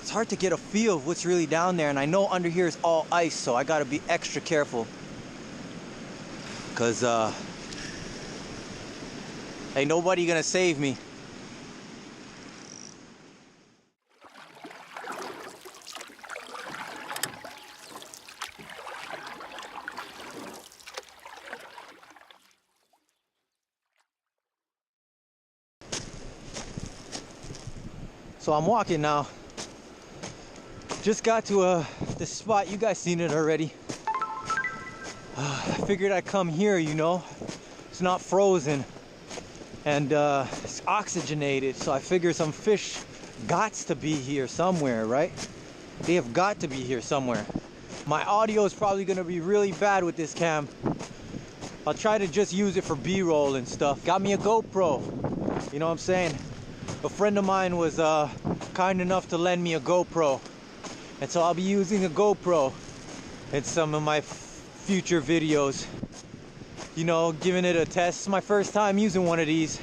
it's hard to get a feel of what's really down there, and I know under here is all ice, so I gotta be extra careful. Cause ain't nobody gonna save me. So I'm walking now. Just got to this spot. You guys seen it already. I figured I'd come here, you know. It's not frozen and it's oxygenated, so I figure some fish gots to be here somewhere, right? They have got to be here somewhere. My audio is probably gonna be really bad with this cam. I'll try to just use it for B-roll and stuff. Got me a GoPro, you know what I'm saying? A friend of mine was kind enough to lend me a GoPro, and so I'll be using a GoPro in some of my future videos, you know, giving it a test. It's my first time using one of these.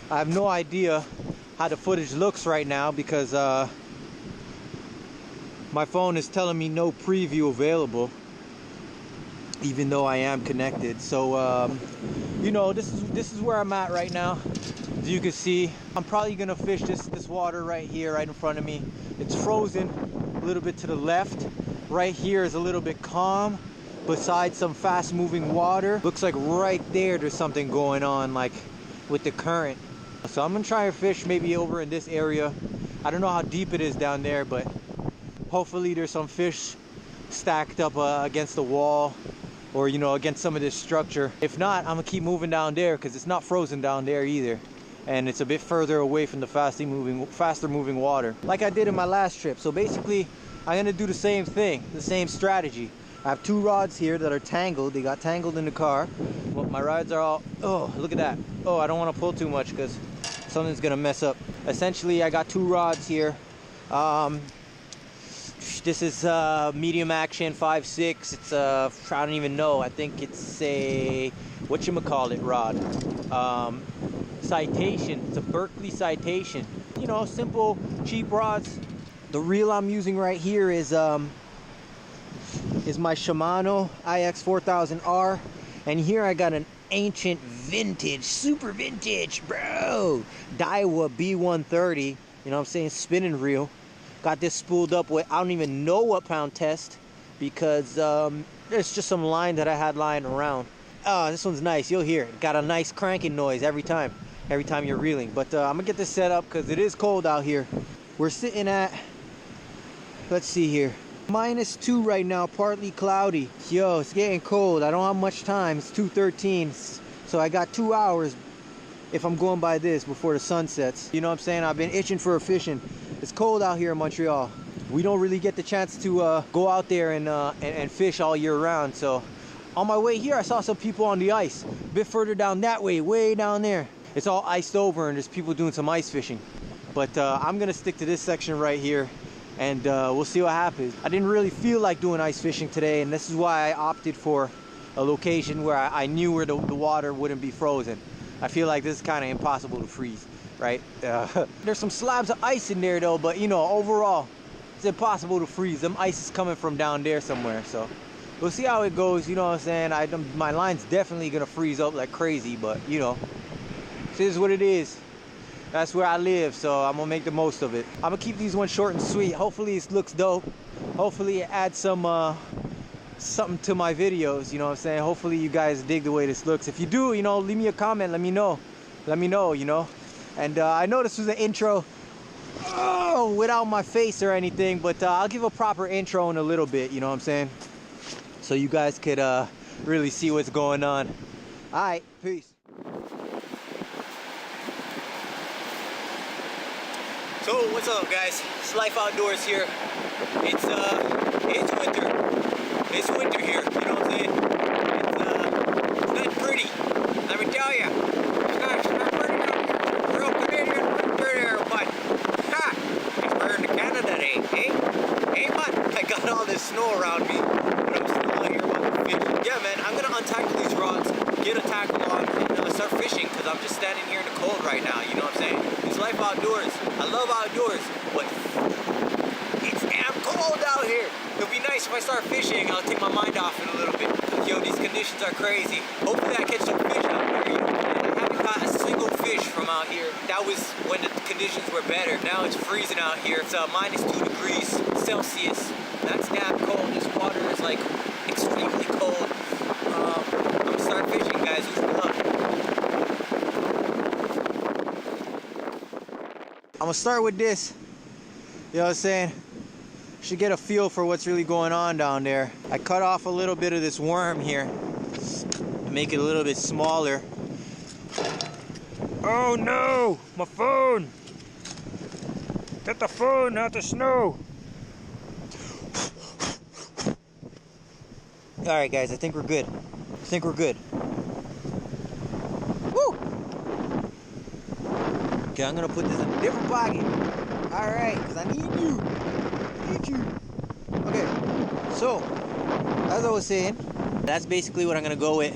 I have no idea how the footage looks right now because my phone is telling me no preview available, even though I am connected. So you know, this is where I'm at right now. As you can see, I'm probably gonna fish this water right here, right in front of me. It's frozen a little bit to the left. Right here is a little bit calm, besides some fast moving water. Looks like right there's something going on, like with the current. So I'm gonna try and fish maybe over in this area. I don't know how deep it is down there, but hopefully there's some fish stacked up against the wall, or you know, against some of this structure. If not, I'm gonna keep moving down there because it's not frozen down there either, and it's a bit further away from the faster moving water, like I did in my last trip. So basically I'm gonna do the same thing, the same strategy. I have two rods here that are tangled. They got tangled in the car. Well, my rods are all, oh, look at that. Oh, I don't want to pull too much because something's gonna mess up. Essentially, I got two rods here. This is medium action 5.6. It's I don't even know. I think it's a whatchamacallit rod. Citation. It's a Berkeley Citation. You know, simple, cheap rods. The reel I'm using right here is my Shimano IX4000R, and here I got an ancient vintage, super vintage, bro, Daiwa B130. You know what I'm saying? Spinning reel. Got this spooled up with, I don't even know what pound test, because there's just some line that I had lying around. Oh, this one's nice. You'll hear it. Got a nice cranking noise every time you're reeling. But I'm gonna get this set up because it is cold out here. We're sitting at, let's see here, -2 right now, partly cloudy. Yo, it's getting cold. I don't have much time. It's 2:13, so I got 2 hours if I'm going by this before the sun sets. You know what I'm saying? I've been itching for a fishing. It's cold out here in Montreal. We don't really get the chance to go out there and fish all year round. So on my way here, I saw some people on the ice. A bit further down that way, way down there. It's all iced over and there's people doing some ice fishing. But I'm gonna stick to this section right here, and we'll see what happens. I didn't really feel like doing ice fishing today, and this is why I opted for a location where I knew where the water wouldn't be frozen. I feel like this is kind of impossible to freeze, right? There's some slabs of ice in there though, but you know, overall, it's impossible to freeze. Them ice is coming from down there somewhere, so we'll see how it goes. You know what I'm saying? My line's definitely gonna freeze up like crazy, but you know, this is what it is. That's where I live, so I'm gonna make the most of it. I'm gonna keep these ones short and sweet. Hopefully it looks dope. Hopefully it adds some something to my videos, you know what I'm saying? Hopefully you guys dig the way this looks. If you do, you know, leave me a comment, let me know, you know. And I know this was an intro without my face or anything, but I'll give a proper intro in a little bit, you know what I'm saying? So you guys could really see what's going on. All right, peace. So what's up, guys? It's Life Outdoors here. It's winter. It's winter here, you know what I'm saying? It's not pretty, let me tell you. It's not pretty down here. Real Canadian winter there, but it's we're in Canada, hey, man. I got all this snow around me, but I'm still out here about to fish. Yeah, man, I'm gonna untackle these rods, get a tackle on, and start fishing, because I'm just standing here in the cold right now, you know what I'm saying? It's Life Outdoors. I love outdoors, but cold out here. It'll be nice if I start fishing. I'll take my mind off it a little bit. Yo, these conditions are crazy. Hopefully I catch some fish out here. You know, I haven't caught a single fish from out here. That was when the conditions were better. Now it's freezing out here. It's minus 2 degrees Celsius. That's damn cold. This water is like extremely cold. I'm gonna start fishing, guys. Wish me luck. I'm gonna start with this. You know what I'm saying? Should get a feel for what's really going on down there. I cut off a little bit of this worm here to make it a little bit smaller. Oh no! My phone! Get the phone, not the snow! Alright guys, I think we're good. I think we're good. Woo! Okay, I'm gonna put this in a different pocket. Alright, because I need you. Okay, so as I was saying, that's basically what I'm gonna go with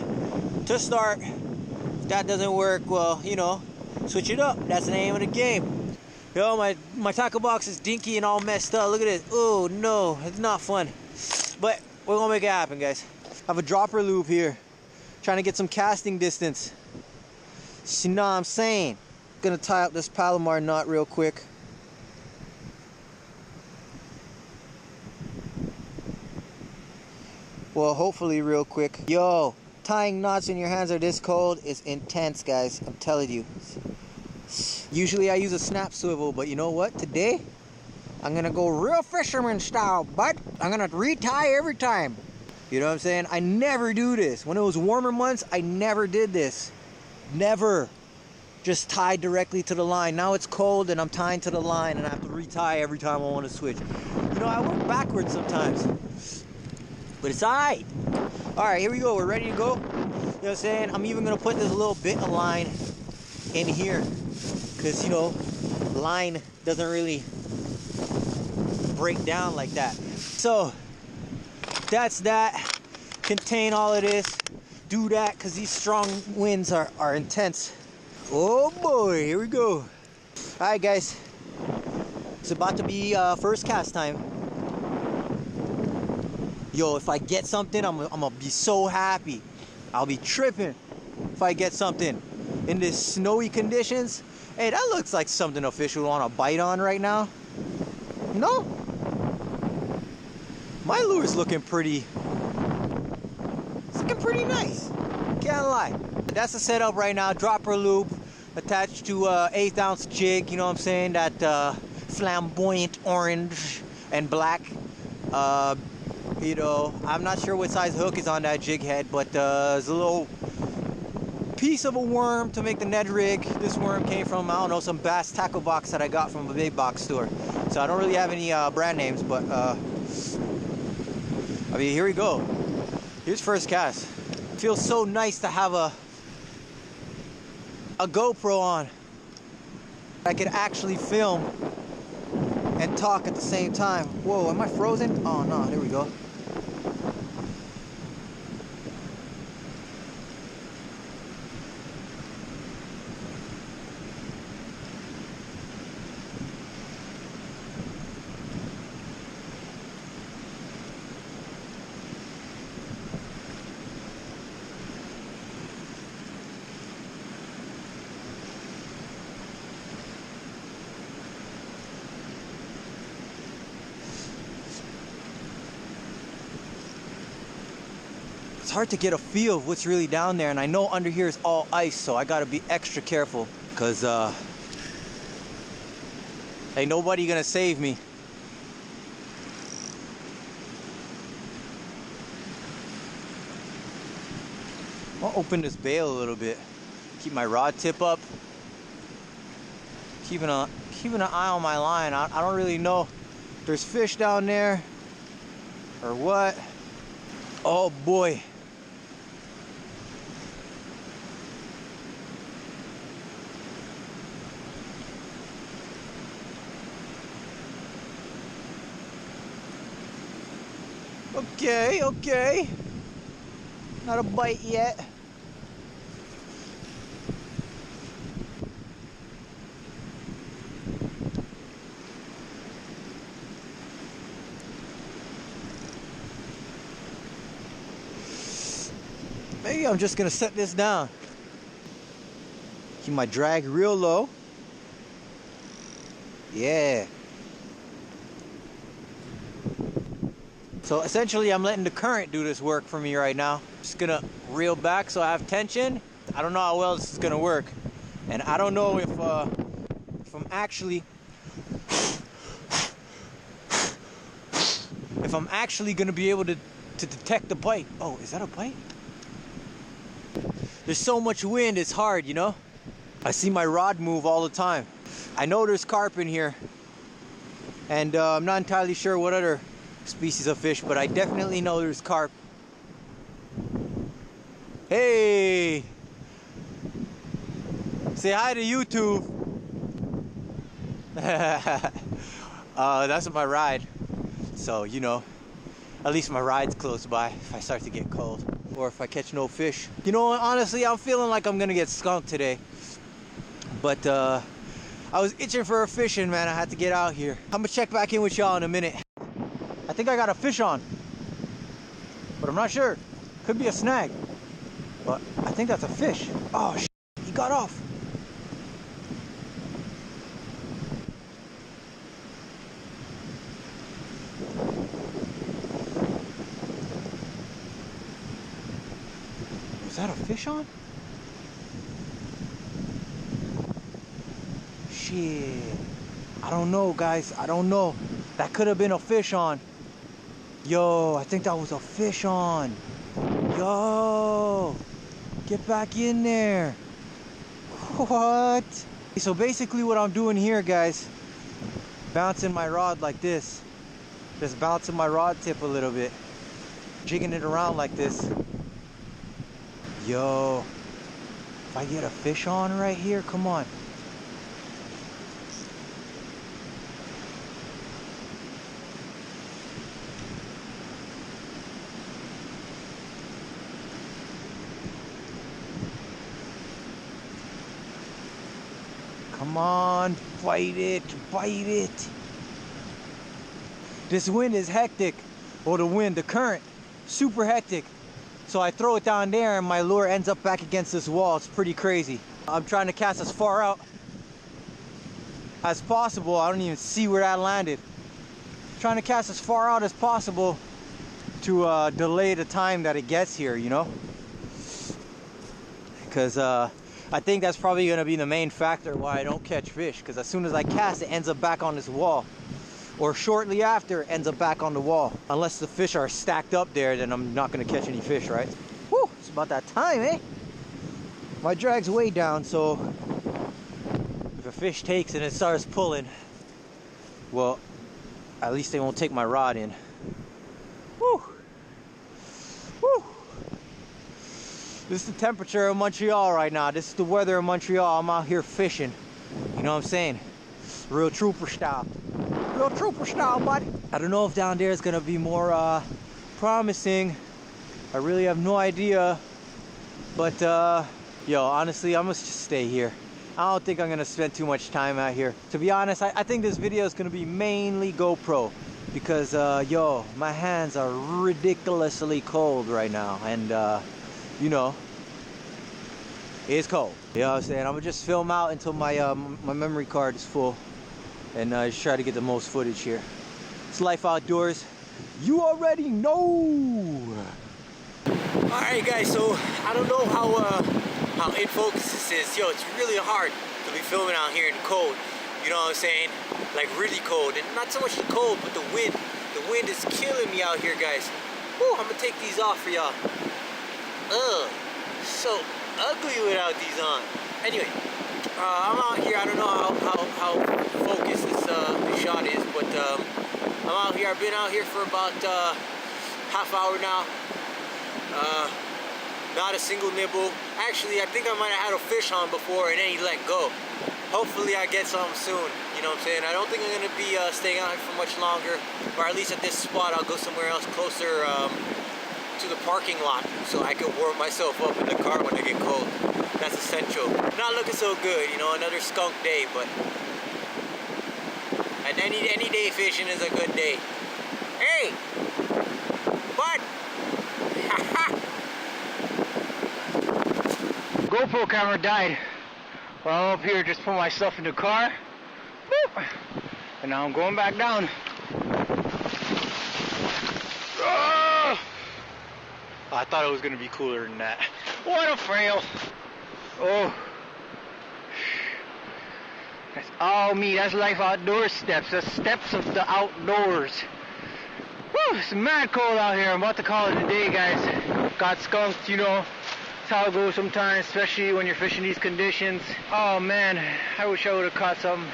to start. If that doesn't work, well, you know, switch it up. That's the name of the game. Yo, my tackle box is dinky and all messed up. Look at this. Oh no, it's not fun. But we're gonna make it happen, guys. I have a dropper loop here, trying to get some casting distance. You know what I'm saying? Gonna tie up this Palomar knot real quick. Well, hopefully real quick. Yo, tying knots when your hands are this cold is intense, guys. I'm telling you. Usually I use a snap swivel, but you know what? Today, I'm gonna go real fisherman style, but I'm gonna retie every time. You know what I'm saying? I never do this. When it was warmer months, I never did this. Never. Just tied directly to the line. Now it's cold and I'm tying to the line and I have to retie every time I want to switch. You know, I work backwards sometimes. But it's alright. Alright, here we go. We're ready to go. You know what I'm saying? I'm even going to put this little bit of line in here. Because, you know, line doesn't really break down like that. So, that's that. Contain all of this. Do that because these strong winds are intense. Oh boy, here we go. Alright guys. It's about to be first cast time. Yo, if I get something, I'm gonna be so happy. I'll be tripping if I get something in this snowy conditions. Hey, that looks like something a fish would want to bite on right now. No? My lure's looking pretty. It's looking pretty nice. Can't lie. That's the setup right now. Dropper loop attached to 1/8 ounce jig. You know what I'm saying? That flamboyant orange and black. You know, I'm not sure what size hook is on that jig head, but there's a little piece of a worm to make the Ned rig. This worm came from, I don't know, some bass tackle box that I got from a big box store. So I don't really have any brand names, but I mean, here we go. Here's first cast. Feels so nice to have a GoPro on. I could actually film and talk at the same time. Whoa, am I frozen? Oh no, there we go. It's hard to get a feel of what's really down there, and I know under here is all ice, so I gotta be extra careful, because ain't nobody gonna save me. I'll open this bail a little bit, keep my rod tip up, keeping an eye on my line. I don't really know if there's fish down there or what. Oh boy. Okay, okay. Not a bite yet. Maybe I'm just gonna set this down. Keep my drag real low. Yeah. So essentially I'm letting the current do this work for me right now. Just gonna reel back so I have tension. I don't know how well this is gonna work. And I don't know if I'm actually gonna be able to detect the bite. Oh, is that a bite? There's so much wind, it's hard, you know? I see my rod move all the time. I know there's carp in here. And I'm not entirely sure what other species of fish, but I definitely know there's carp. Hey! Say hi to YouTube. That's my ride. So, you know, at least my ride's close by if I start to get cold. Or if I catch no fish. You know, honestly, I'm feeling like I'm gonna get skunked today. But I was itching for a fishing, man. I had to get out here. I'm gonna check back in with y'all in a minute. I think I got a fish on, but I'm not sure. Could be a snag, but I think that's a fish. Oh, shit, he got off. Is that a fish on? Shit. I don't know, guys. I don't know. That could have been a fish on. Yo, I think that was a fish on. Yo, get back in there. What? So basically what I'm doing here, guys, bouncing my rod like this. Just bouncing my rod tip a little bit. Jigging it around like this. Yo, if I get a fish on right here, come on. Come on, bite it, bite it. This wind is hectic. Or the current, super hectic. So I throw it down there and my lure ends up back against this wall. It's pretty crazy. I'm trying to cast as far out as possible. I don't even see where that landed. Trying to cast as far out as possible to delay the time that it gets here, you know? Because I think that's probably going to be the main factor why I don't catch fish. Because as soon as I cast, it ends up back on this wall. Or shortly after, it ends up back on the wall. Unless the fish are stacked up there, then I'm not going to catch any fish, right? Whew, it's about that time, eh? My drag's way down, so if a fish takes and it starts pulling, well, at least they won't take my rod in. Whew. Whew. This is the temperature of Montreal right now. This is the weather in Montreal. I'm out here fishing. You know what I'm saying? Real trooper style. Real trooper style, buddy. I don't know if down there is gonna be more promising. I really have no idea. But yo, honestly, I must just stay here. I don't think I'm gonna spend too much time out here. To be honest, I think this video is gonna be mainly GoPro. Because yo, my hands are ridiculously cold right now. And you know, it's cold. You know what I'm saying? I'm gonna just film out until my my memory card is full. And just try to get the most footage here. It's Life Outdoors. You already know. Alright guys, so I don't know how in focus this is. Yo, it's really hard to be filming out here in the cold. You know what I'm saying? Like really cold. And not so much the cold, but the wind. The wind is killing me out here, guys. Woo, I'm gonna take these off for y'all. Ugh, so ugly without these on. Anyway, I'm out here. I don't know how focused this shot is, but I'm out here. I've been out here for about half hour now. Not a single nibble. Actually, I think I might have had a fish on before and then he let go. Hopefully I get some soon. You know what I'm saying? I don't think I'm gonna be staying out here for much longer, or at least at this spot. I'll go somewhere else closer to the parking lot so I can warm myself up in the car when I get cold. That's essential. Not looking so good, you know, another skunk day, but and any day fishing is a good day. Hey, bud. GoPro camera died. Well, I'm up here, just put my stuff in the car. Woo! And now I'm going back down. Oh! I thought it was gonna be cooler than that. What a fail! Oh. That's all me. That's life outdoors steps. That's steps of the outdoors. Woo! It's mad cold out here. I'm about to call it a day, guys. Got skunked, you know. That's how it goes sometimes, especially when you're fishing these conditions. Oh man, I wish I would have caught something.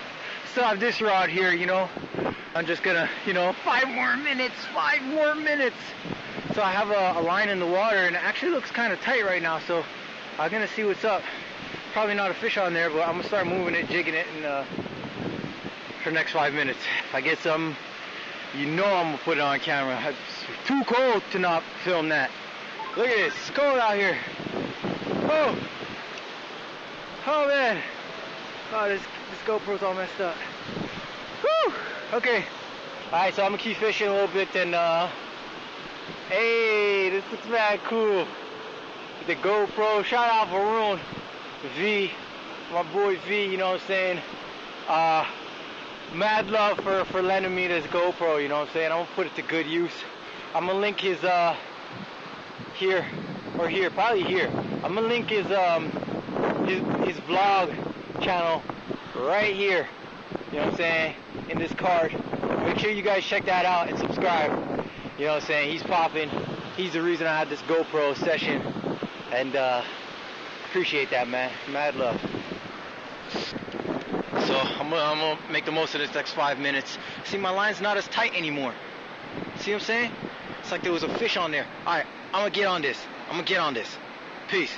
Still have this rod here, you know. I'm just gonna, you know, 5 more minutes. So I have a line in the water, and it actually looks kind of tight right now. So I'm gonna see what's up. Probably not a fish on there, but I'm gonna start moving it, jigging it, and for the next 5 minutes. If I get some, you know I'm gonna put it on camera. It's too cold to not film that. Look at this, it's cold out here. Oh man. Oh, this GoPro's all messed up. Whew. Okay. Alright, so I'm gonna keep fishing a little bit, and hey, this looks mad cool. The GoPro, shout out Varun V, my boy V, you know what I'm saying? Mad love for lending me this GoPro, you know what I'm saying? I'm gonna put it to good use. I'm gonna link his here, probably here. I'm gonna link his vlog channel right here, you know what I'm saying, in this card. Make sure you guys check that out and subscribe. You know what I'm saying? He's popping. He's the reason I had this GoPro session, and appreciate that, man. Mad love. So I'm gonna make the most of this next 5 minutes. See, my line's not as tight anymore. See what I'm saying? It's like there was a fish on there. All right, I'm gonna get on this. Peace.